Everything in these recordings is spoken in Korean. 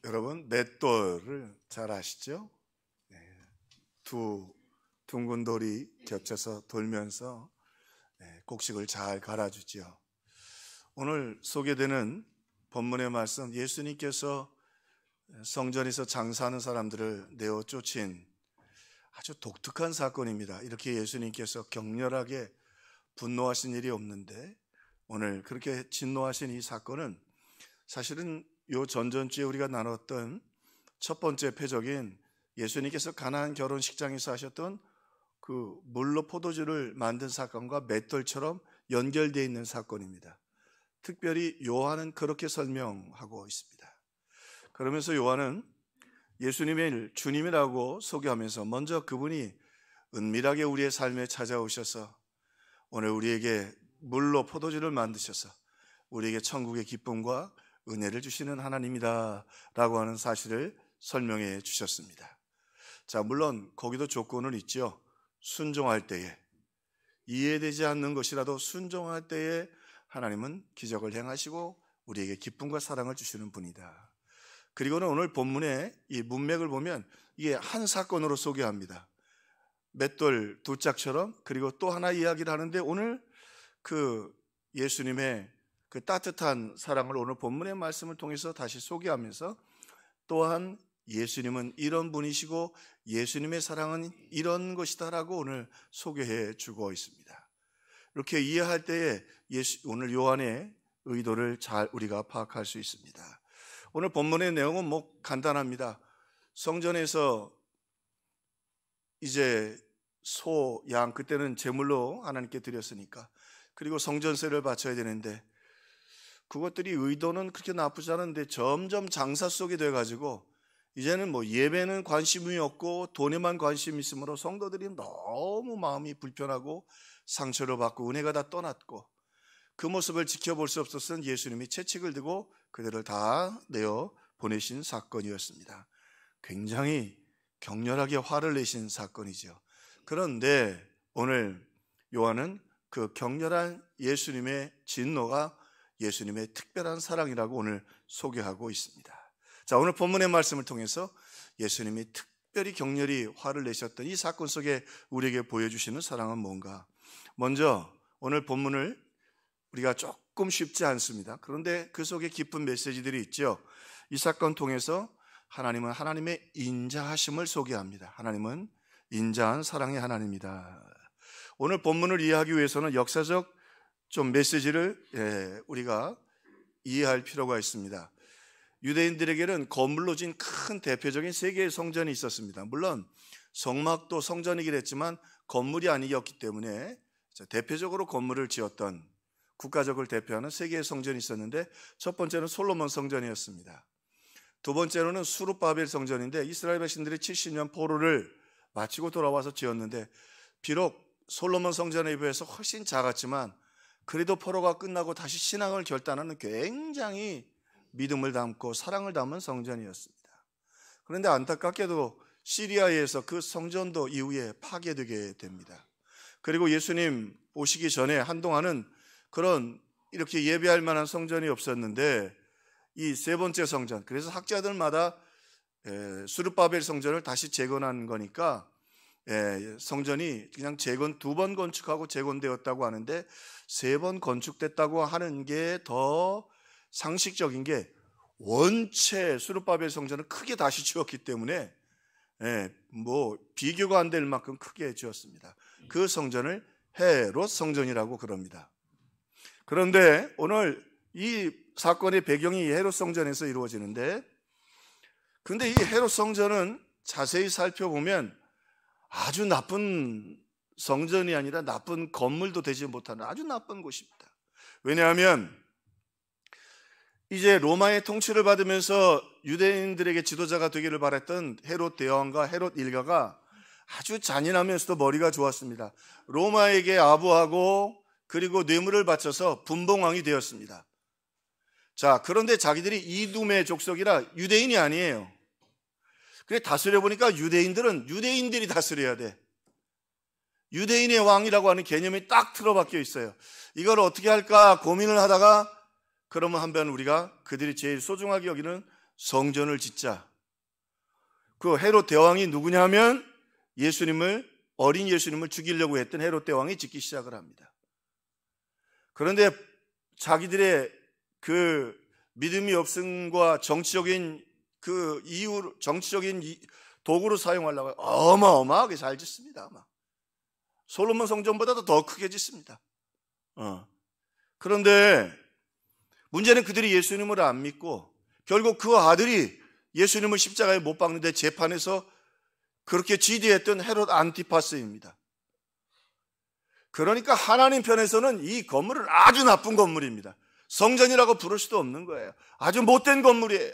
여러분, 맷돌을 잘 아시죠? 두 둥근 돌이 겹쳐서 돌면서 곡식을 잘 갈아주지요. 오늘 소개되는 본문의 말씀, 예수님께서 성전에서 장사하는 사람들을 내어 쫓은 아주 독특한 사건입니다. 이렇게 예수님께서 격렬하게 분노하신 일이 없는데 오늘 그렇게 진노하신 이 사건은 사실은 요 전전주에 우리가 나눴던 첫 번째 표적인 예수님께서 가나안 결혼식장에서 하셨던 그 물로 포도주를 만든 사건과 맷돌처럼 연결되어 있는 사건입니다. 특별히 요한은 그렇게 설명하고 있습니다. 그러면서 요한은 예수님을 주님이라고 소개하면서 먼저 그분이 은밀하게 우리의 삶에 찾아오셔서 오늘 우리에게 물로 포도주를 만드셔서 우리에게 천국의 기쁨과 은혜를 주시는 하나님이다 라고 하는 사실을 설명해 주셨습니다. 자, 물론 거기도 조건은 있죠. 순종할 때에, 이해되지 않는 것이라도 순종할 때에 하나님은 기적을 행하시고 우리에게 기쁨과 사랑을 주시는 분이다. 그리고는 오늘 본문의 이 문맥을 보면 이게 한 사건으로 소개합니다. 맷돌 두 짝처럼. 그리고 또 하나 이야기를 하는데 오늘 그 예수님의 그 따뜻한 사랑을 오늘 본문의 말씀을 통해서 다시 소개하면서 또한 예수님은 이런 분이시고 예수님의 사랑은 이런 것이다라고 오늘 소개해 주고 있습니다. 이렇게 이해할 때에 오늘 요한의 의도를 잘 우리가 파악할 수 있습니다. 오늘 본문의 내용은 간단합니다. 성전에서 이제 소, 양, 그때는 제물로 하나님께 드렸으니까, 그리고 성전세를 바쳐야 되는데 그것들이 의도는 그렇게 나쁘지 않은데 점점 장사 속이 돼가지고 이제는 예배는 관심이 없고 돈에만 관심이 있으므로 성도들이 너무 마음이 불편하고 상처를 받고 은혜가 다 떠났고, 그 모습을 지켜볼 수 없었던 예수님이 채찍을 들고 그들을 다 내어 보내신 사건이었습니다. 굉장히 격렬하게 화를 내신 사건이죠. 그런데 오늘 요한은 그 격렬한 예수님의 진노가 예수님의 특별한 사랑이라고 오늘 소개하고 있습니다. 자, 오늘 본문의 말씀을 통해서 예수님이 특별히 격렬히 화를 내셨던 이 사건 속에 우리에게 보여주시는 사랑은 뭔가? 먼저 오늘 본문을 우리가 조금 쉽지 않습니다. 그런데 그 속에 깊은 메시지들이 있죠. 이 사건 통해서 하나님은 하나님의 인자하심을 소개합니다. 하나님은 인자한 사랑의 하나님이다. 오늘 본문을 이해하기 위해서는 역사적 좀 메시지를 우리가 이해할 필요가 있습니다. 유대인들에게는 건물로 진 큰 대표적인 세 개의 성전이 있었습니다. 물론 성막도 성전이긴 했지만 건물이 아니었기 때문에 대표적으로 건물을 지었던 국가적을 대표하는 세 개의 성전이 있었는데, 첫 번째는 솔로몬 성전이었습니다. 두 번째로는 수룹바벨 성전인데 이스라엘 백성들이 70년 포로를 마치고 돌아와서 지었는데, 비록 솔로몬 성전에 비해서 훨씬 작았지만 그래도 포로가 끝나고 다시 신앙을 결단하는 굉장히 믿음을 담고 사랑을 담은 성전이었습니다. 그런데 안타깝게도 시리아에서 그 성전도 이후에 파괴되게 됩니다. 그리고 예수님 오시기 전에 한동안은 그런 이렇게 예배할 만한 성전이 없었는데 이 세 번째 성전, 그래서 학자들마다 수룹바벨 성전을 다시 재건한 거니까 성전이 그냥 재건 2번 건축하고 재건되었다고 하는데 3번 건축됐다고 하는 게 더 상식적인 게, 원체 수룹바벨 성전을 크게 다시 지었기 때문에 비교가 안 될 만큼 크게 지었습니다. 그 성전을 헤롯 성전이라고 그럽니다. 그런데 오늘 이 사건의 배경이 헤롯 성전에서 이루어지는데, 그런데 이 헤롯 성전은 자세히 살펴보면 아주 나쁜 성전이 아니라 나쁜 건물도 되지 못하는 아주 나쁜 곳입니다. 왜냐하면 이제 로마의 통치를 받으면서 유대인들에게 지도자가 되기를 바랬던 헤롯 대왕과 헤롯 일가가 아주 잔인하면서도 머리가 좋았습니다. 로마에게 아부하고 그리고 뇌물을 바쳐서 분봉왕이 되었습니다. 자, 그런데 자기들이 이두메 족속이라 유대인이 아니에요. 그래 다스려 보니까 유대인들이 다스려야 돼. 유대인의 왕이라고 하는 개념이 딱 틀어박혀 있어요. 이걸 어떻게 할까 고민을 하다가, 그러면 한번 우리가 그들이 제일 소중하게 여기는 성전을 짓자. 그 헤롯 대왕이 누구냐면 어린 예수님을 죽이려고 했던 헤롯 대왕이 짓기 시작을 합니다. 그런데 자기들의 그 믿음이 없음과 정치적인 도구로 사용하려고 어마어마하게 잘 짓습니다. 아마 솔로몬 성전보다도 더 크게 짓습니다. 그런데 문제는 그들이 예수님을 안 믿고 결국 그 아들이 예수님을 십자가에 못 박는데 재판에서 그렇게 지휘했던 헤롯 안티파스입니다. 그러니까 하나님 편에서는 이 건물은 아주 나쁜 건물입니다. 성전이라고 부를 수도 없는 거예요. 아주 못된 건물이에요.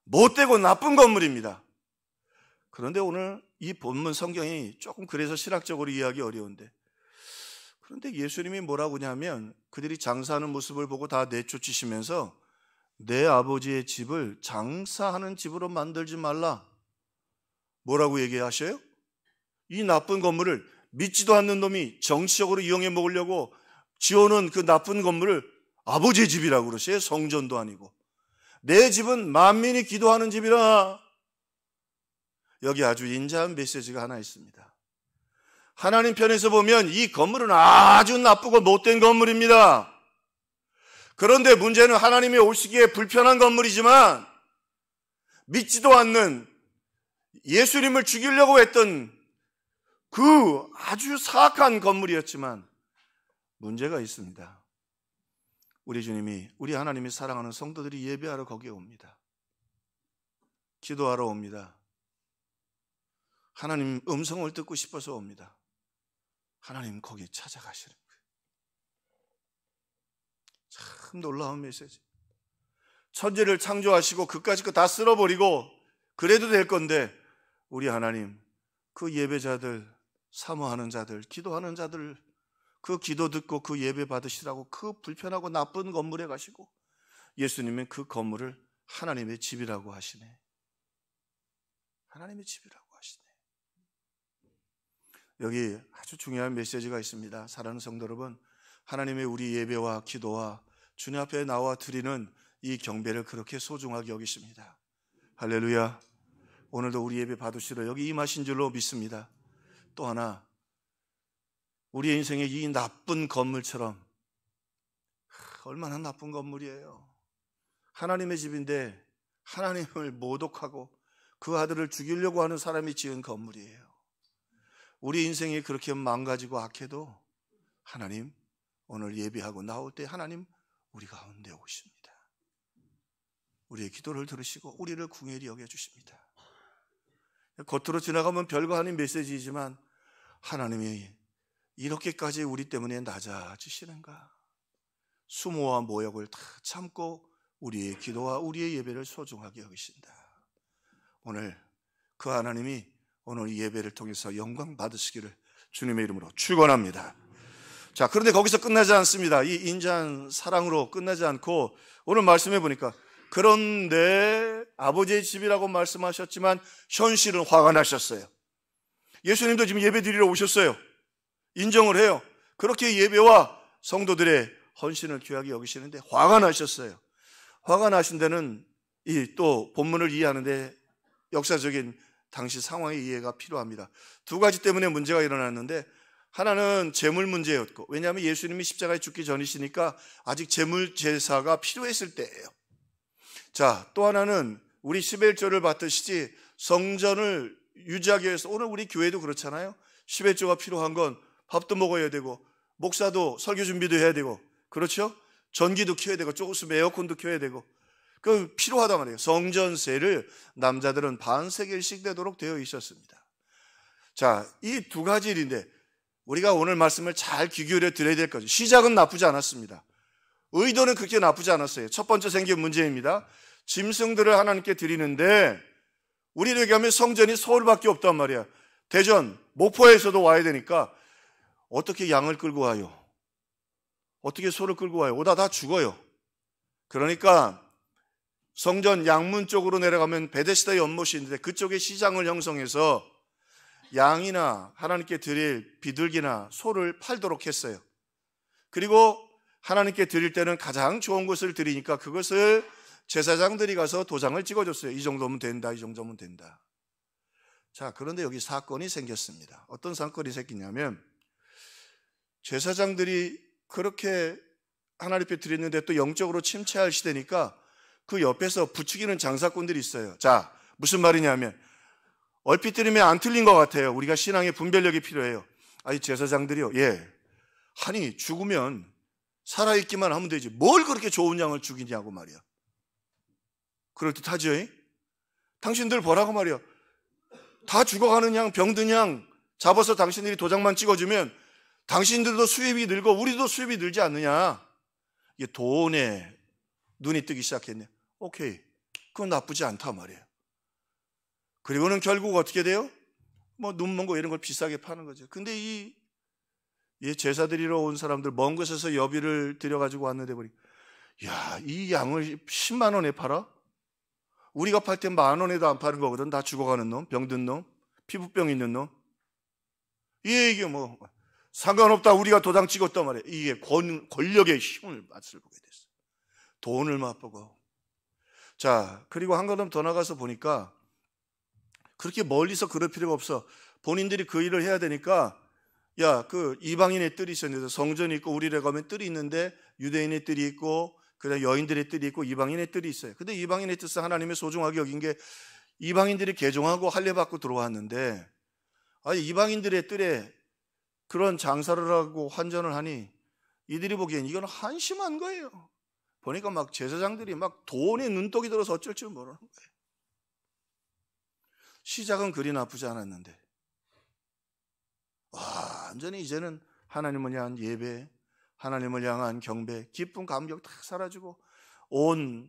못되고 나쁜 건물입니다. 그런데 오늘 이 본문 성경이 조금 그래서 신학적으로 이해하기 어려운데, 그런데 예수님이 뭐라고 하냐면 그들이 장사하는 모습을 보고 다 내쫓으시면서 내 아버지의 집을 장사하는 집으로 만들지 말라. 뭐라고 얘기하셔요? 이 나쁜 건물을 믿지도 않는 놈이 정치적으로 이용해 먹으려고 지어놓은 그 나쁜 건물을 아버지의 집이라고 그러세요. 성전도 아니고. 내 집은 만민이 기도하는 집이라. 여기 아주 인자한 메시지가 하나 있습니다. 하나님 편에서 보면 이 건물은 아주 나쁘고 못된 건물입니다. 그런데 문제는 하나님이 오시기에 불편한 건물이지만 믿지도 않는 예수님을 죽이려고 했던 그 아주 사악한 건물이었지만 문제가 있습니다. 우리 하나님이 사랑하는 성도들이 예배하러 거기에 옵니다. 기도하러 옵니다. 하나님 음성을 듣고 싶어서 옵니다. 하나님 거기 찾아가시는 거예요. 참 놀라운 메시지. 천지를 창조하시고 그까짓 거 다 쓸어버리고 그래도 될 건데 우리 하나님 그 예배자들, 사모하는 자들, 기도하는 자들 그 기도 듣고 그 예배 받으시라고 그 불편하고 나쁜 건물에 가시고 예수님은 그 건물을 하나님의 집이라고 하시네. 하나님의 집이라고 하시네. 여기 아주 중요한 메시지가 있습니다. 사랑하는 성도 여러분, 하나님의 우리 예배와 기도와 주님 앞에 나와 드리는 이 경배를 그렇게 소중하게 여기십니다. 할렐루야. 오늘도 우리 예배 받으시러 여기 임하신 줄로 믿습니다. 또 하나, 우리의 인생의 이 나쁜 건물처럼, 얼마나 나쁜 건물이에요. 하나님의 집인데 하나님을 모독하고 그 아들을 죽이려고 하는 사람이 지은 건물이에요. 우리 인생이 그렇게 망가지고 악해도 하나님 오늘 예배하고 나올 때 하나님 우리 가운데 오십니다. 우리의 기도를 들으시고 우리를 궁휼히 여겨주십니다. 겉으로 지나가면 별거 아닌 메시지이지만 하나님이 이렇게까지 우리 때문에 낮아지시는가? 수모와 모욕을 다 참고 우리의 기도와 우리의 예배를 소중하게 여기신다. 오늘 그 하나님이 오늘 이 예배를 통해서 영광 받으시기를 주님의 이름으로 축원합니다. 자, 그런데 거기서 끝나지 않습니다. 이 인자한 사랑으로 끝나지 않고 오늘 말씀해 보니까 그런데 아버지의 집이라고 말씀하셨지만 현실은 화가 나셨어요. 예수님도 지금 예배 드리러 오셨어요. 인정을 해요. 그렇게 예배와 성도들의 헌신을 귀하게 여기시는데 화가 나셨어요. 화가 나신 데는 이 또 본문을 이해하는데 역사적인 당시 상황의 이해가 필요합니다. 두 가지 때문에 문제가 일어났는데, 하나는 재물 문제였고, 왜냐하면 예수님이 십자가에 죽기 전이시니까 아직 재물 제사가 필요했을 때예요. 자, 또 하나는 우리 11조를 받듯이 성전을 유지하기 위해서, 오늘 우리 교회도 그렇잖아요. 11조가 필요한 건 밥도 먹어야 되고 목사도 설교 준비도 해야 되고, 그렇죠? 전기도 켜야 되고 조금 있으면 에어컨도 켜야 되고, 그 필요하단 말이에요. 성전세를 남자들은 반세겔씩 내도록 되어 있었습니다. 자, 이 두 가지 일인데 우리가 오늘 말씀을 잘 귀 기울여 드려야 될 거죠. 시작은 나쁘지 않았습니다. 의도는 그렇게 나쁘지 않았어요. 첫 번째 생긴 문제입니다. 짐승들을 하나님께 드리는데 우리에게 하면 성전이 서울밖에 없단 말이야. 대전, 목포에서도 와야 되니까 어떻게 양을 끌고 와요? 어떻게 소를 끌고 와요? 오다 다 죽어요. 그러니까 성전 양문 쪽으로 내려가면 베데스다 연못이 있는데 그쪽에 시장을 형성해서 양이나 하나님께 드릴 비둘기나 소를 팔도록 했어요. 그리고 하나님께 드릴 때는 가장 좋은 것을 드리니까 그것을 제사장들이 가서 도장을 찍어줬어요. 이 정도면 된다, 이 정도면 된다. 자, 그런데 여기 사건이 생겼습니다. 어떤 사건이 생기냐면 제사장들이 그렇게 하나님 앞에 드렸는데 또 영적으로 침체할 시대니까 그 옆에서 부추기는 장사꾼들이 있어요. 자, 무슨 말이냐면 얼핏 들으면 안 틀린 것 같아요. 우리가 신앙의 분별력이 필요해요. 아니, 제사장들이요. 예. 아니, 죽으면 살아있기만 하면 되지. 뭘 그렇게 좋은 양을 죽이냐고 말이야. 그럴듯하죠? 당신들 보라고 말이야. 다 죽어가는 양, 병든 양 잡아서 당신들이 도장만 찍어주면 당신들도 수입이 늘고 우리도 수입이 늘지 않느냐. 이게 돈에 눈이 뜨기 시작했네. 오케이, 그건 나쁘지 않다 말이에요. 그리고는 결국 어떻게 돼요? 뭐 눈먼 거 이런 걸 비싸게 파는 거죠. 근데 이 제사드리러 온 사람들 먼 곳에서 여비를 들여가지고 왔는데 보니, 야, 이 양을 10만 원에 팔아? 우리가 팔 때 10,000원에도 안 파는 거거든. 다 죽어가는 놈, 병든 놈, 피부병 있는 놈. 이게 뭐 상관없다. 우리가 도장 찍었단 말이에요. 이게 권력의 힘을 맛을 보게 됐어요. 돈을 맛보고. 자, 그리고 한 걸음 더 나가서 보니까 그렇게 멀리서 그럴 필요가 없어. 본인들이 그 일을 해야 되니까, 야, 그 이방인의 뜰이 있었는데 성전이 있고 우리를 가면 뜰이 있는데 유대인의 뜰이 있고 그다음에 여인들의 뜰이 있고 이방인의 뜰이 있어요. 근데 이방인의 뜻은 하나님의 소중하게 여긴 게 이방인들이 개종하고 할례 받고 들어왔는데, 아니, 이방인들의 뜰에 그런 장사를 하고 환전을 하니 이들이 보기엔 이건 한심한 거예요. 보니까 막 제사장들이 막 돈에 눈독이 들어서 어쩔 줄 모르는 거예요. 시작은 그리 나쁘지 않았는데 완전히 이제는 하나님을 향한 예배, 하나님을 향한 경배, 기쁨, 감격 다 사라지고 온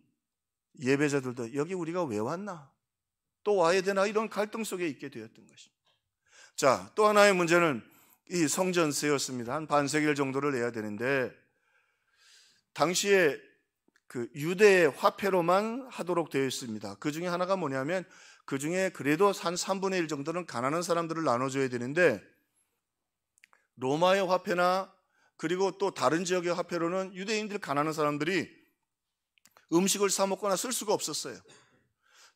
예배자들도 여기 우리가 왜 왔나? 또 와야 되나? 이런 갈등 속에 있게 되었던 것입니다. 자, 또 하나의 문제는 이 성전세였습니다. 한 반세겔 정도를 내야 되는데 당시에 그 유대의 화폐로만 하도록 되어 있습니다. 그 중에 하나가 뭐냐면 그 중에 그래도 한 3분의 1 정도는 가난한 사람들을 나눠줘야 되는데 로마의 화폐나 그리고 또 다른 지역의 화폐로는 유대인들 가난한 사람들이 음식을 사 먹거나 쓸 수가 없었어요.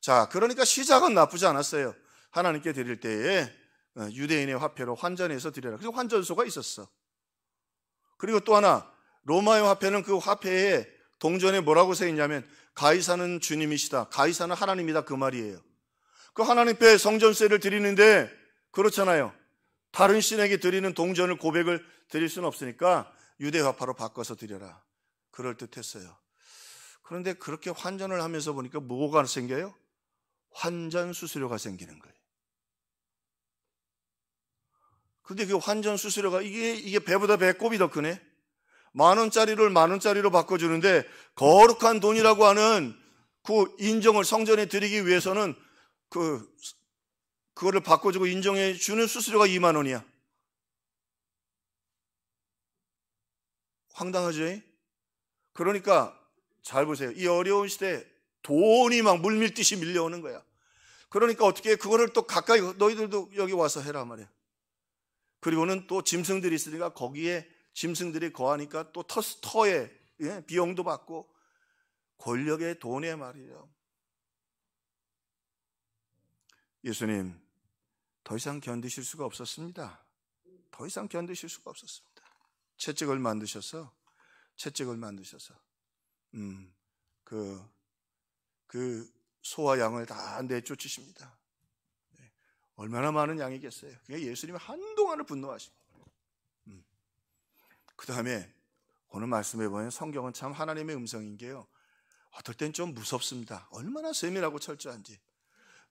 자, 그러니까 시작은 나쁘지 않았어요. 하나님께 드릴 때에 유대인의 화폐로 환전해서 드려라. 그래서 환전소가 있었어. 그리고 또 하나, 로마의 화폐는 그 화폐에 동전에 뭐라고 써 있냐면 가이사는 주님이시다, 가이사는 하나님이다, 그 말이에요. 그 하나님 앞에 성전세를 드리는데 그렇잖아요. 다른 신에게 드리는 동전을 고백을 드릴 수는 없으니까 유대화폐로 바꿔서 드려라. 그럴듯했어요. 그런데 그렇게 환전을 하면서 보니까 뭐가 생겨요? 환전 수수료가 생기는 거예요. 근데 그 환전 수수료가 이게 배보다 배꼽이 더 크네. 10,000원짜리를 10,000원짜리로 바꿔주는데 거룩한 돈이라고 하는 그 인정을 성전에 드리기 위해서는 그거를 바꿔주고 인정해 주는 수수료가 20,000원이야. 황당하죠? 그러니까 잘 보세요. 이 어려운 시대에 돈이 막 물밀듯이 밀려오는 거야. 그러니까 어떻게 그거를 또 가까이 너희들도 여기 와서 해라 말이야. 그리고는 또 짐승들이 있으니까 거기에 짐승들이 거하니까 또 터에 비용도 받고 권력의 돈에 말이에요. 예수님 더 이상 견디실 수가 없었습니다. 더 이상 견디실 수가 없었습니다. 채찍을 만드셔서 그 소와 양을 다 내쫓으십니다. 얼마나 많은 양이겠어요. 그게 예수님이 한동안을 분노하십니다. 그 다음에 오늘 말씀해 보면 성경은 참 하나님의 음성인 게요, 어떨 땐 좀 무섭습니다. 얼마나 세밀하고 철저한지.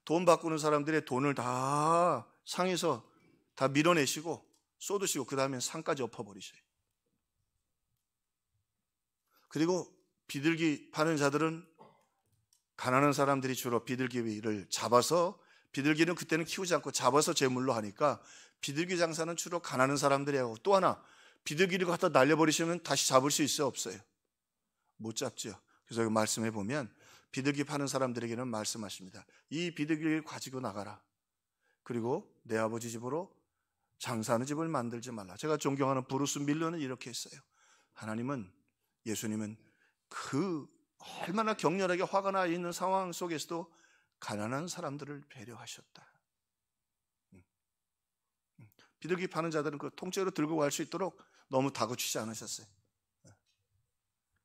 돈 바꾸는 사람들의 돈을 다 상에서 다 밀어내시고 쏟으시고 그 다음에 상까지 엎어버리셔요. 그리고 비둘기 파는 자들은 가난한 사람들이 주로 비둘기를 잡아서, 비둘기는 그때는 키우지 않고 잡아서 제물로 하니까 비둘기 장사는 주로 가난한 사람들이 하고, 또 하나 비둘기를 갖다 날려버리시면 다시 잡을 수 있어요, 없어요? 못 잡죠. 그래서 여기 말씀해 보면 비둘기 파는 사람들에게는 말씀하십니다. 이 비둘기를 가지고 나가라. 그리고 내 아버지 집으로 장사하는 집을 만들지 말라. 제가 존경하는 브루스 밀러는 이렇게 했어요. 하나님은, 예수님은 그 얼마나 격렬하게 화가 나 있는 상황 속에서도 가난한 사람들을 배려하셨다. 비둘기 파는 자들은 그 통째로 들고 갈 수 있도록 너무 다그치지 않으셨어요.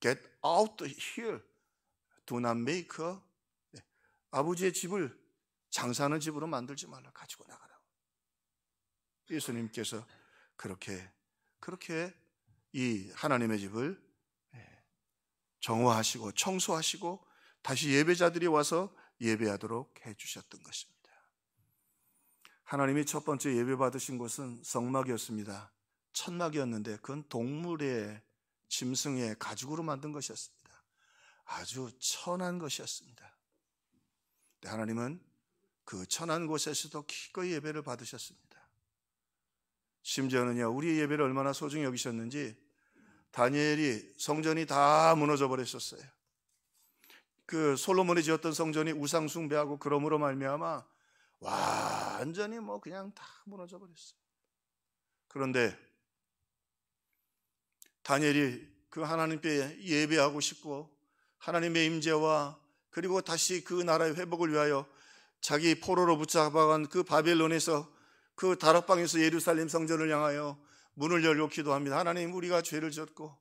Get out here. Do not make a. 아버지의 집을 장사하는 집으로 만들지 말라. 가지고 나가라고. 예수님께서 그렇게 이 하나님의 집을 정화하시고 청소하시고 다시 예배자들이 와서 예배하도록 해주셨던 것입니다. 하나님이 첫 번째 예배 받으신 곳은 성막이었습니다. 천막이었는데 그건 동물의 짐승의 가죽으로 만든 것이었습니다. 아주 천한 것이었습니다. 하나님은 그 천한 곳에서도 기꺼이 예배를 받으셨습니다. 심지어는요, 우리의 예배를 얼마나 소중히 여기셨는지 다니엘이 성전이 다 무너져 버렸었어요. 그 솔로몬이 지었던 성전이 우상 숭배하고 그러므로 말미암아 완전히 그냥 다 무너져 버렸어요. 그런데 다니엘이 그 하나님께 예배하고 싶고 하나님의 임재와 그리고 다시 그 나라의 회복을 위하여 자기 포로로 붙잡아간 그 바벨론에서 그 다락방에서 예루살렘 성전을 향하여 문을 열고 기도합니다. 하나님, 우리가 죄를 졌고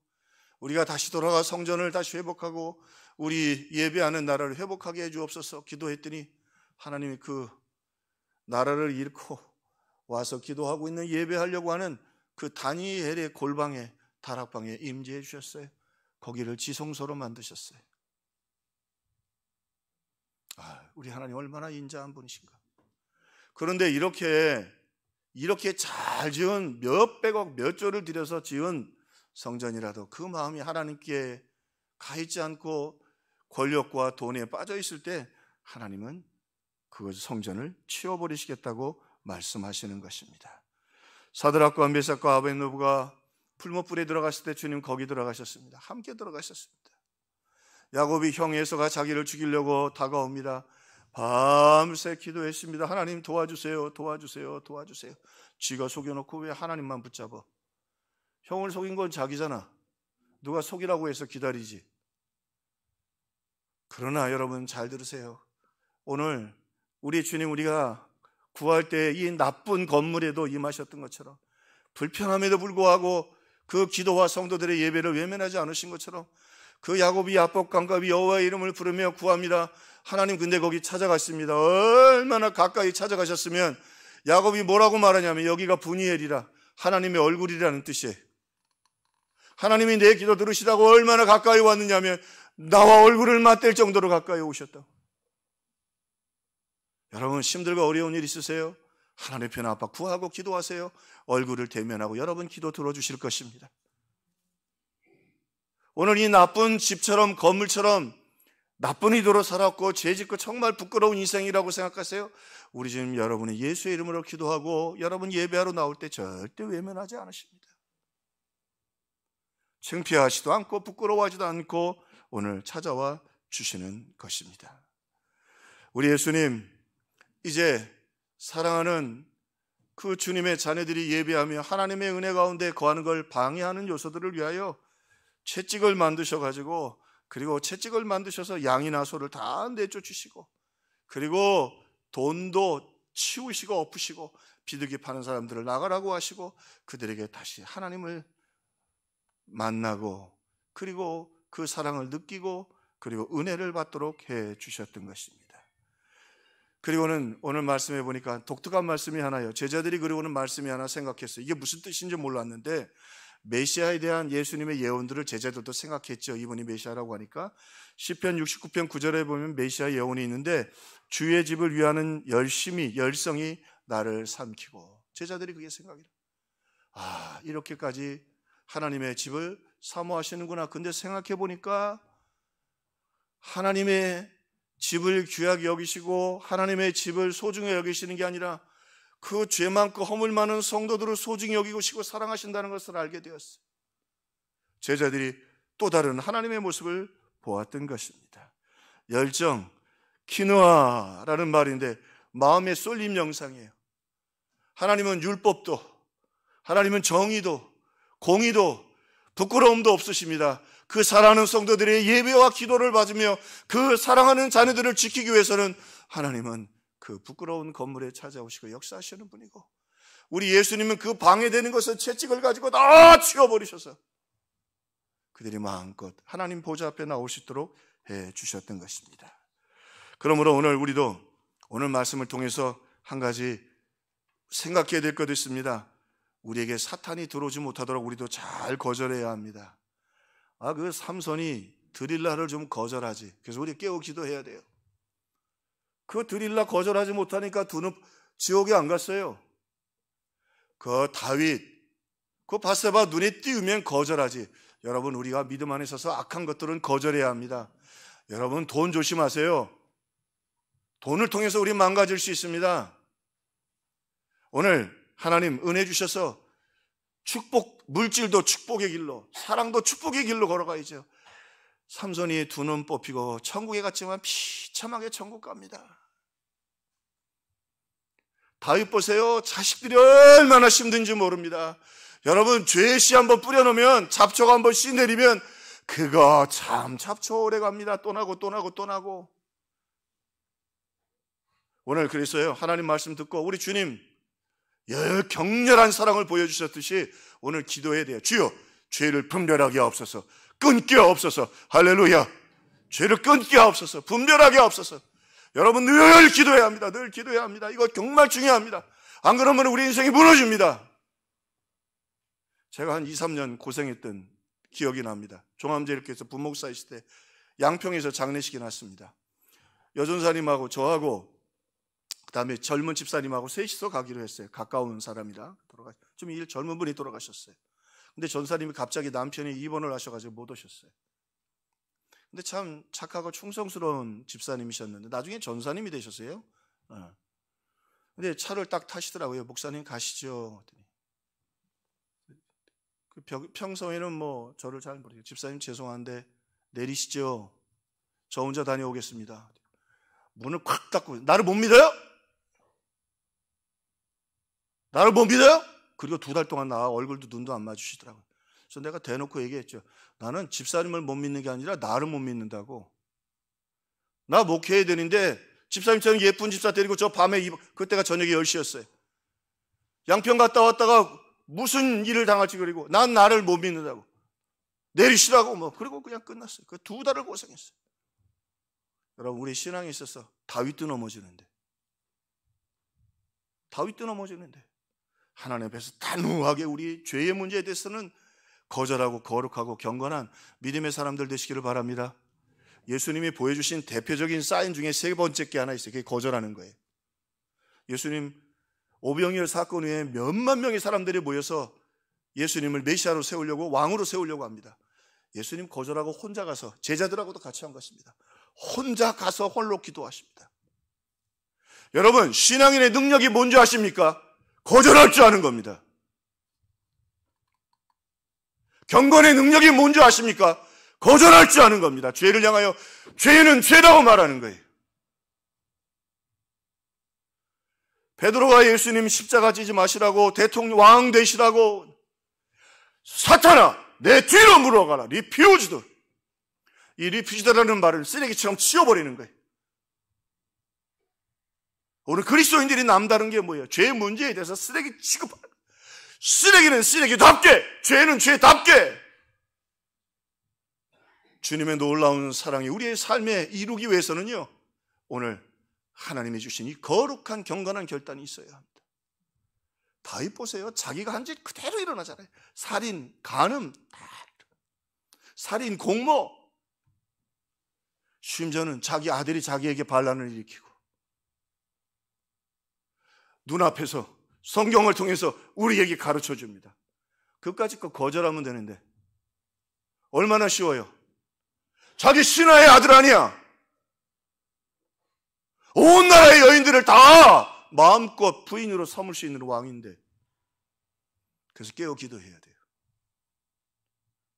우리가 다시 돌아가 성전을 다시 회복하고 우리 예배하는 나라를 회복하게 해주옵소서. 기도했더니 하나님이 그 나라를 잃고 와서 기도하고 있는 예배하려고 하는 그 다니엘의 골방에 다락방에 임재해 주셨어요. 거기를 지성소로 만드셨어요. 우리 하나님 얼마나 인자한 분이신가. 그런데 이렇게 잘 지은 몇백억 몇 조를 들여서 지은 성전이라도 그 마음이 하나님께 가 있지 않고 권력과 돈에 빠져 있을 때 하나님은 그 성전을 치워버리시겠다고 말씀하시는 것입니다. 사드락과 메삭과 아벳노고가 풀무불에 들어갔을 때 주님 거기 들어가셨습니다. 함께 들어가셨습니다. 야곱이 형 에서가 자기를 죽이려고 다가옵니다. 밤새 기도했습니다. 하나님 도와주세요, 도와주세요, 도와주세요. 쥐가 속여놓고 왜 하나님만 붙잡아? 형을 속인 건 자기잖아. 누가 속이라고 해서 기다리지. 그러나 여러분 잘 들으세요. 오늘 우리 주님, 우리가 구할 때 이 나쁜 건물에도 임하셨던 것처럼 불편함에도 불구하고 그 기도와 성도들의 예배를 외면하지 않으신 것처럼 그 야곱이 야복강과 여호와의 이름을 부르며 구합니다. 하나님 근데 거기 찾아갔습니다. 얼마나 가까이 찾아가셨으면 야곱이 뭐라고 말하냐면 여기가 분이엘이라 하나님의 얼굴이라는 뜻이에요. 하나님이 내 기도 들으시라고 얼마나 가까이 왔느냐면 나와 얼굴을 맞댈 정도로 가까이 오셨다고. 여러분 힘들고 어려운 일 있으세요? 하나님 편 앞에 구하고 기도하세요. 얼굴을 대면하고 여러분 기도 들어주실 것입니다. 오늘 이 나쁜 집처럼 건물처럼 나쁜 의도로 살았고 죄짓고 정말 부끄러운 인생이라고 생각하세요? 우리 지금 여러분이 예수의 이름으로 기도하고 여러분 예배하러 나올 때 절대 외면하지 않으십니다. 창피하지도 않고 부끄러워하지도 않고 오늘 찾아와 주시는 것입니다. 우리 예수님, 이제 사랑하는 그 주님의 자녀들이 예배하며 하나님의 은혜 가운데 거하는 걸 방해하는 요소들을 위하여 채찍을 만드셔가지고 그리고 채찍을 만드셔서 양이나 소를 다 내쫓으시고 그리고 돈도 치우시고 엎으시고 비둘기 파는 사람들을 나가라고 하시고 그들에게 다시 하나님을 만나고 그리고 그 사랑을 느끼고 그리고 은혜를 받도록 해 주셨던 것입니다. 그리고는 오늘 말씀해 보니까 독특한 말씀이 하나요. 제자들이 그리고는 말씀이 하나 생각했어요. 이게 무슨 뜻인지 몰랐는데 메시아에 대한 예수님의 예언들을 제자들도 생각했죠. 이분이 메시아라고 하니까 시편 69편 9절에 보면 메시아 예언이 있는데 주의 집을 위하는 열성이 나를 삼키고 제자들이 그게 생각이라. 이렇게까지 하나님의 집을 사모하시는구나. 근데 생각해 보니까 하나님의 집을 귀하게 여기시고 하나님의 집을 소중히 여기시는 게 아니라 그 죄 많고 허물 많은 성도들을 소중히 여기시고 사랑하신다는 것을 알게 되었어요. 제자들이 또 다른 하나님의 모습을 보았던 것입니다. 열정, 키누아라는 말인데 마음의 쏠림 영상이에요. 하나님은 율법도, 하나님은 정의도, 공의도, 부끄러움도 없으십니다. 그 사랑하는 성도들의 예배와 기도를 받으며 그 사랑하는 자녀들을 지키기 위해서는 하나님은 그 부끄러운 건물에 찾아오시고 역사하시는 분이고, 우리 예수님은 그 방해되는 것을 채찍을 가지고 다 치워버리셔서 그들이 마음껏 하나님 보좌 앞에 나올 수 있도록 해 주셨던 것입니다. 그러므로 오늘 우리도 오늘 말씀을 통해서 한 가지 생각해야 될 것도 있습니다. 우리에게 사탄이 들어오지 못하도록 우리도 잘 거절해야 합니다. 그 삼손이 드릴라를 좀 거절하지. 그래서 우리 깨워 기도해야 돼요. 그 드릴라 거절하지 못하니까 두는 지옥에 안 갔어요. 그 다윗, 그 바세바 눈에 띄우면 거절하지. 여러분, 우리가 믿음 안에 서서 악한 것들은 거절해야 합니다. 여러분, 돈 조심하세요. 돈을 통해서 우리 망가질 수 있습니다. 오늘 하나님 은혜 주셔서 축복, 물질도 축복의 길로, 사랑도 축복의 길로 걸어가야죠. 삼손이 두 눈 뽑히고 천국에 갔지만 비참하게 천국 갑니다. 다윗 보세요. 자식들이 얼마나 힘든지 모릅니다. 여러분, 죄의 씨 한번 뿌려놓으면, 잡초가 한번 씨 내리면 그거 참 잡초 오래 갑니다. 또 나고 또 나고 또 나고. 오늘 그래서요, 하나님 말씀 듣고 우리 주님 격렬한 사랑을 보여주셨듯이 오늘 기도해야 돼요. 주여, 죄를 분별하게 하옵소서, 끊게 하옵소서. 할렐루야. 죄를 끊게 하옵소서, 분별하게 하옵소서. 여러분, 늘 기도해야 합니다. 늘 기도해야 합니다. 이거 정말 중요합니다. 안 그러면 우리 인생이 무너집니다. 제가 한 2, 3년 고생했던 기억이 납니다. 종암제일교회에서 부목사 있을 때 양평에서 장례식이 났습니다. 여전사님하고 저하고 그 다음에 젊은 집사님하고 셋이서 가기로 했어요. 가까운 사람이라. 좀 젊은 분이 돌아가셨어요. 근데 전사님이 갑자기 남편이 입원을 하셔가지고 못 오셨어요. 근데 참 착하고 충성스러운 집사님이셨는데 나중에 전사님이 되셨어요. 근데 차를 딱 타시더라고요. 목사님 가시죠. 평소에는 뭐 저를 잘 모르겠어요. 집사님 죄송한데 내리시죠. 저 혼자 다녀오겠습니다. 문을 콱 닫고, 나를 못 믿어요? 나를 못 믿어요? 그리고 2달 동안 나 얼굴도 눈도 안 마주치더라고요. 그래서 내가 대놓고 얘기했죠. 나는 집사님을 못 믿는 게 아니라 나를 못 믿는다고. 나 목회해야 되는데 집사님처럼 예쁜 집사 데리고 저 밤에, 그때가 저녁에 10시였어요. 양평 갔다 왔다가 무슨 일을 당할지, 그리고 난 나를 못 믿는다고. 내리시라고 뭐. 그리고 그냥 끝났어요. 그 2달을 고생했어요. 여러분, 우리 신앙에 있어서 다윗도 넘어지는데 하나님 앞에서 단호하게 우리 죄의 문제에 대해서는 거절하고 거룩하고 경건한 믿음의 사람들 되시기를 바랍니다. 예수님이 보여주신 대표적인 사인 중에 3번째 게 하나 있어요. 그게 거절하는 거예요. 예수님 오병이어 사건 후에 몇만 명의 사람들이 모여서 예수님을 메시아로 세우려고, 왕으로 세우려고 합니다. 예수님 거절하고 혼자 가서, 제자들하고도 같이 한 것입니다. 혼자 가서 홀로 기도하십니다. 여러분, 신앙인의 능력이 뭔지 아십니까? 거절할 줄 아는 겁니다. 경건의 능력이 뭔지 아십니까? 거절할 줄 아는 겁니다. 죄를 향하여 죄는 죄라고 말하는 거예요. 베드로가 예수님 십자가 지지 마시라고, 대통령 왕 되시라고, 사탄아 내 뒤로 물러가라, 리퓨즈드. 이 리퓨즈드라는 말을 쓰레기처럼 치워버리는 거예요. 오늘 그리스도인들이 남다른 게 뭐예요? 죄의 문제에 대해서 쓰레기 취급하는 거예요. 쓰레기는 쓰레기답게, 죄는 죄답게. 주님의 놀라운 사랑이 우리의 삶에 이루기 위해서는요, 오늘 하나님이 주신 이 거룩한 경건한 결단이 있어야 합니다. 다윗 보세요. 자기가 한 짓 그대로 일어나잖아요. 살인, 간음, 살인, 공모. 심지어는 자기 아들이 자기에게 반란을 일으키고, 눈앞에서 성경을 통해서 우리에게 가르쳐 줍니다. 그까짓 거 거절하면 되는데 얼마나 쉬워요. 자기 신하의 아들 아니야. 온 나라의 여인들을 다 마음껏 부인으로 삼을 수 있는 왕인데. 그래서 깨어 기도해야 돼요.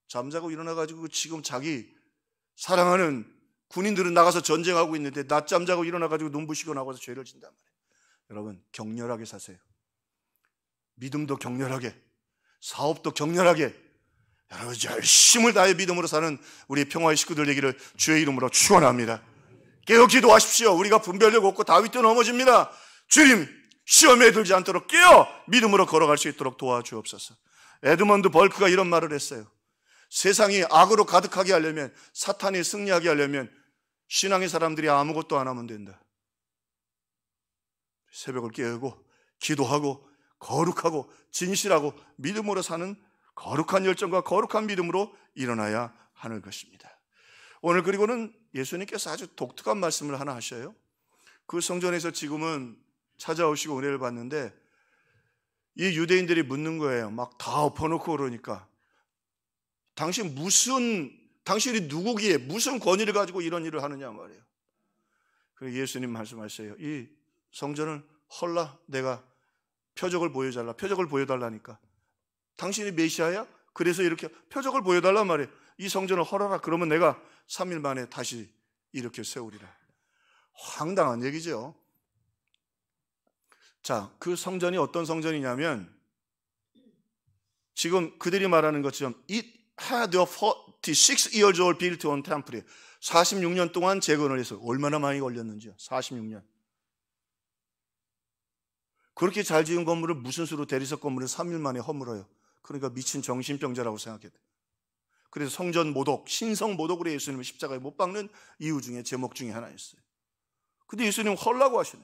잠자고 일어나가지고 지금 자기 사랑하는 군인들은 나가서 전쟁하고 있는데 낮잠 자고 일어나가지고 눈부시고 나가서 죄를 진단 말이에요. 여러분, 격렬하게 사세요. 믿음도 격렬하게, 사업도 격렬하게. 여러분 열심을 다해 믿음으로 사는 우리 평화의 식구들 되기를 주의 이름으로 축원합니다. 깨어 기도하십시오. 우리가 분별력 없고 다윗도 넘어집니다. 주님, 시험에 들지 않도록 깨어 믿음으로 걸어갈 수 있도록 도와주옵소서. 에드먼드 벌크가 이런 말을 했어요. 세상이 악으로 가득하게 하려면, 사탄이 승리하게 하려면 신앙의 사람들이 아무것도 안 하면 된다. 새벽을 깨우고 기도하고 거룩하고 진실하고 믿음으로 사는 거룩한 열정과 거룩한 믿음으로 일어나야 하는 것입니다. 오늘 그리고는 예수님께서 아주 독특한 말씀을 하나 하셔요. 그 성전에서 지금은 찾아오시고 은혜를 받는데 이 유대인들이 묻는 거예요. 막 다 엎어놓고 그러니까 당신이 누구기에 무슨 권위를 가지고 이런 일을 하느냐 말이에요. 그래서 예수님 말씀하셔요. 이 성전을 헐라 내가 표적을 보여달라니까. 당신이 메시아야? 그래서 이렇게 표적을 보여달란 말이에요. 이 성전을 헐어라. 그러면 내가 3일 만에 다시 일으켜 세우리라. 황당한 얘기죠. 자, 그 성전이 어떤 성전이냐면 지금 그들이 말하는 것처럼 It had a 46 years old built on temple. 46년 동안 재건을 해서 얼마나 많이 걸렸는지요. 46년. 그렇게 잘 지은 건물을 무슨 수로 대리석 건물을 3일 만에 허물어요. 그러니까 미친 정신병자라고 생각해요. 그래서 성전 모독, 신성 모독으로 예수님을 십자가에 못 박는 이유 중에 제목 중에 하나였어요. 근데 예수님은 헐라고 하시네.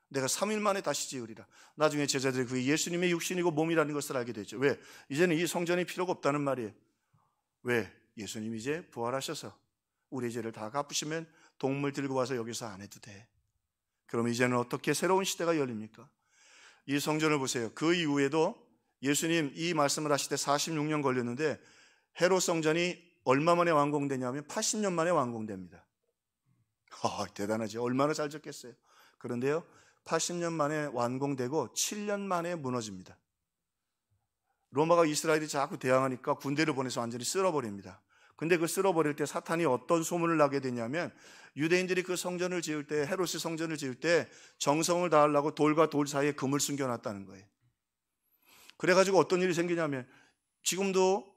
내가 3일 만에 다시 지으리라. 나중에 제자들이 그게 예수님의 육신이고 몸이라는 것을 알게 됐죠. 왜? 이제는 이 성전이 필요가 없다는 말이에요. 왜? 예수님이 이제 부활하셔서 우리 죄를 다 갚으시면 동물 들고 와서 여기서 안 해도 돼. 그럼 이제는 어떻게 새로운 시대가 열립니까? 이 성전을 보세요. 그 이후에도 예수님 이 말씀을 하실 때 46년 걸렸는데 헤롯 성전이 얼마 만에 완공되냐면 80년 만에 완공됩니다. 대단하지. 얼마나 잘 졌겠어요. 그런데요 80년 만에 완공되고 7년 만에 무너집니다. 로마가 이스라엘이 자꾸 대항하니까 군대를 보내서 완전히 쓸어버립니다. 근데 그 쓸어버릴 때 사탄이 어떤 소문을 나게 되냐면 유대인들이 그 성전을 지을 때, 헤롯의 성전을 지을 때 정성을 다하려고 돌과 돌 사이에 금을 숨겨놨다는 거예요. 그래가지고 어떤 일이 생기냐면 지금도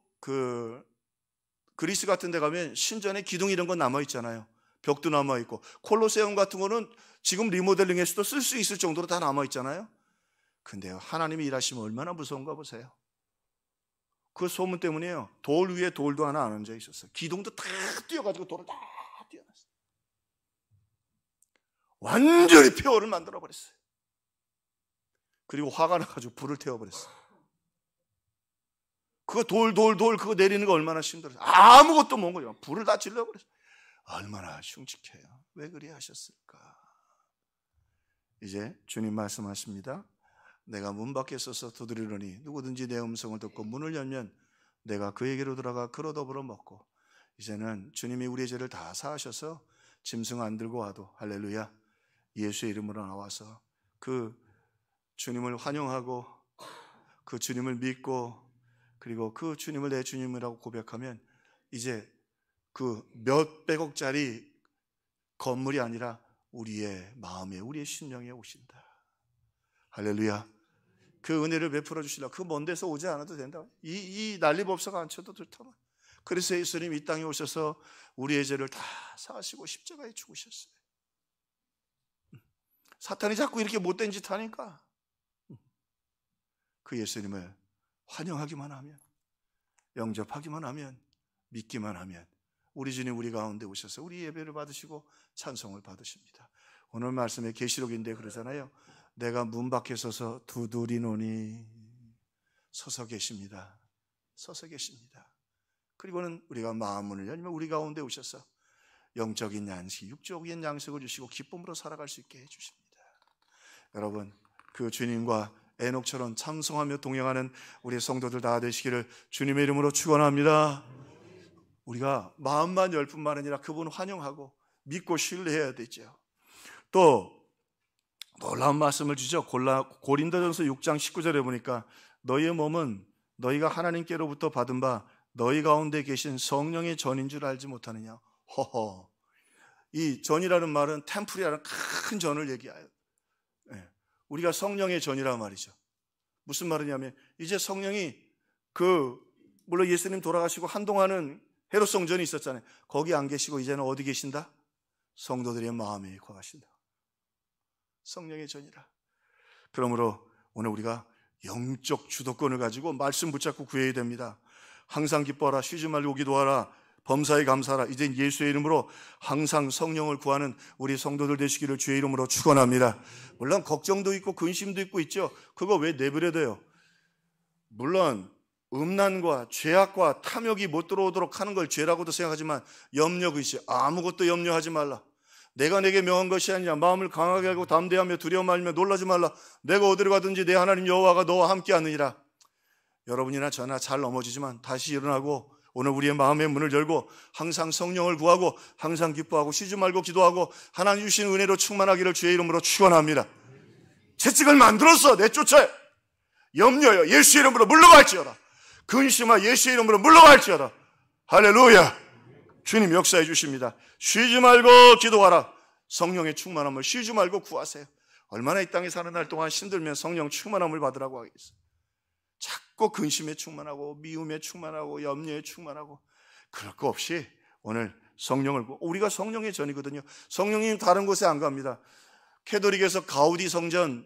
그리스 같은 데 가면 신전에 기둥 이런 건 남아있잖아요. 벽도 남아있고 콜로세움 같은 거는 지금 리모델링해서도 쓸 수 있을 정도로 다 남아있잖아요. 근데요 하나님이 일하시면 얼마나 무서운가 보세요. 그 소문 때문에요 돌 위에 돌도 하나 안 얹어 있었어요. 기둥도 다 뛰어가지고 돌을 다 뛰어났어요. 완전히 폐허를 만들어버렸어요. 그리고 화가 나가지고 불을 태워버렸어요. 그거 돌 그거 내리는 거 얼마나 힘들어요. 아무것도 못 거예요. 불을 다 질러버렸어요. 얼마나 흉측해요. 왜 그리 하셨을까? 이제 주님 말씀하십니다. 내가 문 밖에 서서 두드리노니 누구든지 내 음성을 듣고 문을 열면 내가 그에게로 들어가 그로 더불어 먹고. 이제는 주님이 우리의 죄를 다 사하셔서 짐승 안 들고 와도 할렐루야 예수의 이름으로 나와서 그 주님을 환영하고 그 주님을 믿고 그리고 그 주님을 내 주님이라고 고백하면 이제 그 몇백억짜리 건물이 아니라 우리의 마음에 우리의 심령에 오신다. 할렐루야. 그 은혜를 베풀어 주시려고 그 먼 데서 오지 않아도 된다. 이 난리법석 안 쳐도 좋다만. 그래서 예수님 이 땅에 오셔서 우리의 죄를 다 사하시고 십자가에 죽으셨어요. 사탄이 자꾸 이렇게 못된 짓 하니까 그 예수님을 환영하기만 하면, 영접하기만 하면, 믿기만 하면 우리 주님 우리 가운데 오셔서 우리 예배를 받으시고 찬송을 받으십니다. 오늘 말씀에 계시록인데 그러잖아요. 내가 문 밖에 서서 두드리노니 서서 계십니다. 서서 계십니다. 그리고는 우리가 마음문을 열면 우리 가운데 오셔서 영적인 양식, 육적인 양식을 주시고 기쁨으로 살아갈 수 있게 해주십니다. 여러분 그 주님과 에녹처럼 찬송하며 동행하는 우리 성도들 다 되시기를 주님의 이름으로 축원합니다. 우리가 마음만 열 뿐만 아니라 그분 환영하고 믿고 신뢰해야 되죠. 또 놀라운 말씀을 주죠. 고린도전서 6장 19절에 보니까 너희의 몸은 너희가 하나님께로부터 받은 바 너희 가운데 계신 성령의 전인 줄 알지 못하느냐. 허허. 이 전이라는 말은 템플이라는 큰 전을 얘기해요. 우리가 성령의 전이란 말이죠. 무슨 말이냐면 이제 성령이 물론 예수님 돌아가시고 한동안은 헤롯 성전이 있었잖아요. 거기 안 계시고 이제는 어디 계신다? 성도들의 마음에 거하신다. 성령의 전이라. 그러므로 오늘 우리가 영적 주도권을 가지고 말씀 붙잡고 구해야 됩니다. 항상 기뻐하라, 쉬지 말고 기도하라, 범사에 감사하라. 이젠 예수의 이름으로 항상 성령을 구하는 우리 성도들 되시기를 주의 이름으로 축원합니다. 물론 걱정도 있고 근심도 있죠. 그거 왜 내버려둬요? 물론 음란과 죄악과 탐욕이 못 들어오도록 하는 걸 죄라고도 생각하지만 염려의식, 아무것도 염려하지 말라. 내가 내게 명한 것이 아니냐. 마음을 강하게 하고 담대하며 두려워 말며 놀라지 말라. 내가 어디로 가든지 내 하나님 여호와가 너와 함께 하느니라. 여러분이나 저나 잘 넘어지지만 다시 일어나고 오늘 우리의 마음의 문을 열고 항상 성령을 구하고 항상 기뻐하고 쉬지 말고 기도하고 하나님 주신 은혜로 충만하기를 주의 이름으로 축원합니다. 채찍을 만들어서 내쫓아요. 염려여 예수의 이름으로 물러갈지어다. 근심아 예수의 이름으로 물러갈지어다. 할렐루야. 주님 역사해 주십니다. 쉬지 말고 기도하라. 성령의 충만함을 쉬지 말고 구하세요. 얼마나 이 땅에 사는 날 동안 힘들면 성령 충만함을 받으라고 하겠어요. 자꾸 근심에 충만하고 미움에 충만하고 염려에 충만하고 그럴 거 없이 오늘 성령을, 우리가 성령의 전이거든요. 성령님 다른 곳에 안 갑니다. 캐톨릭에서 가우디 성전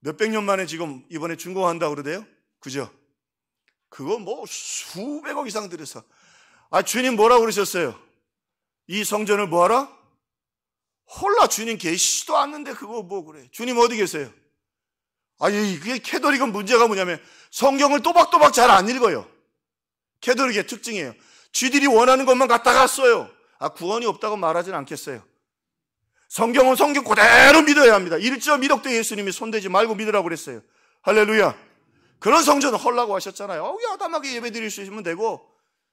몇백 년 만에 지금 이번에 준공한다고 그러대요. 그죠? 그거 뭐 수백억 이상 들여서. 주님 뭐라고 그러셨어요? 이 성전을 뭐하라? 홀라 주님 계시지도 않는데 그거 뭐 그래. 주님 어디 계세요? 그게 캐톨릭은 문제가 뭐냐면 성경을 또박또박 잘 안 읽어요. 캐톨릭의 특징이에요. 쥐들이 원하는 것만 갖다가 써요. 구원이 없다고 말하진 않겠어요. 성경은 성경 그대로 믿어야 합니다. 1.1억대 예수님이 손대지 말고 믿으라고 그랬어요. 할렐루야. 그런 성전은 헐라고 하셨잖아요. 야담하게 예배 드릴 수 있으면 되고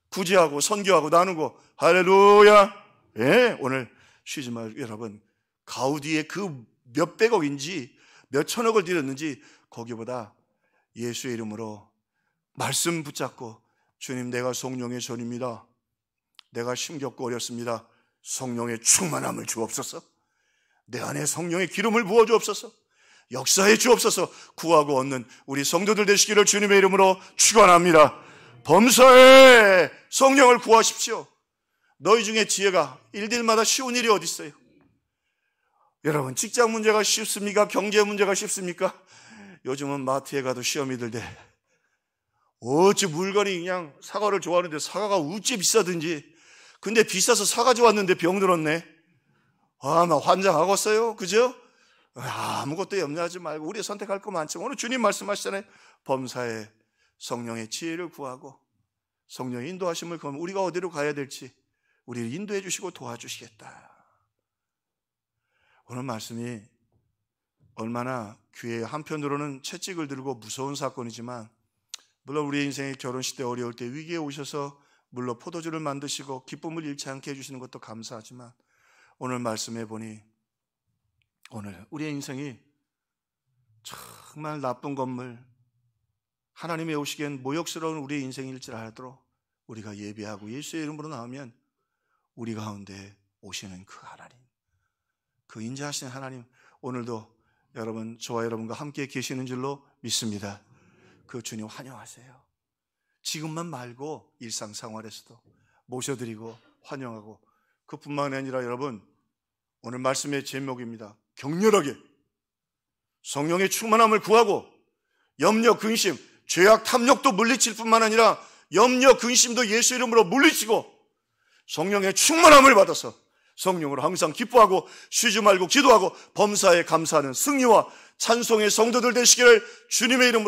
구제하고 선교하고 나누고. 할렐루야. 예, 오늘 쉬지 말고 여러분, 가우디의 그 몇백억인지 몇천억을 들였는지 거기보다 예수의 이름으로 말씀 붙잡고 주님 내가 성령의 전입니다. 내가 힘겹고 어렵습니다. 성령의 충만함을 주옵소서. 내 안에 성령의 기름을 부어 주옵소서. 역사해 주옵소서. 구하고 얻는 우리 성도들 되시기를 주님의 이름으로 축원합니다. 범사에 성령을 구하십시오. 너희 중에 지혜가 일들마다 쉬운 일이 어디 있어요? 여러분 직장 문제가 쉽습니까? 경제 문제가 쉽습니까? 요즘은 마트에 가도 시험이 들대. 어찌 물건이 그냥 사과를 좋아하는데 사과가 어찌 비싸든지. 근데 비싸서 사가지 왔는데 병 들었네. 나 환장하겠어요. 그죠? 아무것도 염려하지 말고 우리 선택할 거 많지만 오늘 주님 말씀하시잖아요. 범사에 성령의 지혜를 구하고 성령의 인도하심을 구하면 우리가 어디로 가야 될지 우리를 인도해 주시고 도와주시겠다. 오늘 말씀이 얼마나 귀해요. 한편으로는 채찍을 들고 무서운 사건이지만 물론 우리 인생의 결혼식 때 어려울 때 위기에 오셔서 물론 포도주를 만드시고 기쁨을 잃지 않게 해주시는 것도 감사하지만 오늘 말씀해 보니 오늘 우리의 인생이 정말 나쁜 건물 하나님의 오시기엔 모욕스러운 우리의 인생일지라도 우리가 예배하고 예수의 이름으로 나오면 우리 가운데 오시는 그 하나님, 그 인자하신 하나님 오늘도 여러분 저와 여러분과 함께 계시는 줄로 믿습니다. 그 주님 환영하세요. 지금만 말고 일상생활에서도 모셔드리고 환영하고 그뿐만 아니라 여러분 오늘 말씀의 제목입니다. 격렬하게 성령의 충만함을 구하고 염려, 근심, 죄악, 탐욕도 물리칠 뿐만 아니라 염려, 근심도 예수 이름으로 물리치고 성령의 충만함을 받아서 성령으로 항상 기뻐하고 쉬지 말고 기도하고 범사에 감사하는 승리와 찬송의 성도들 되시기를 주님의 이름으로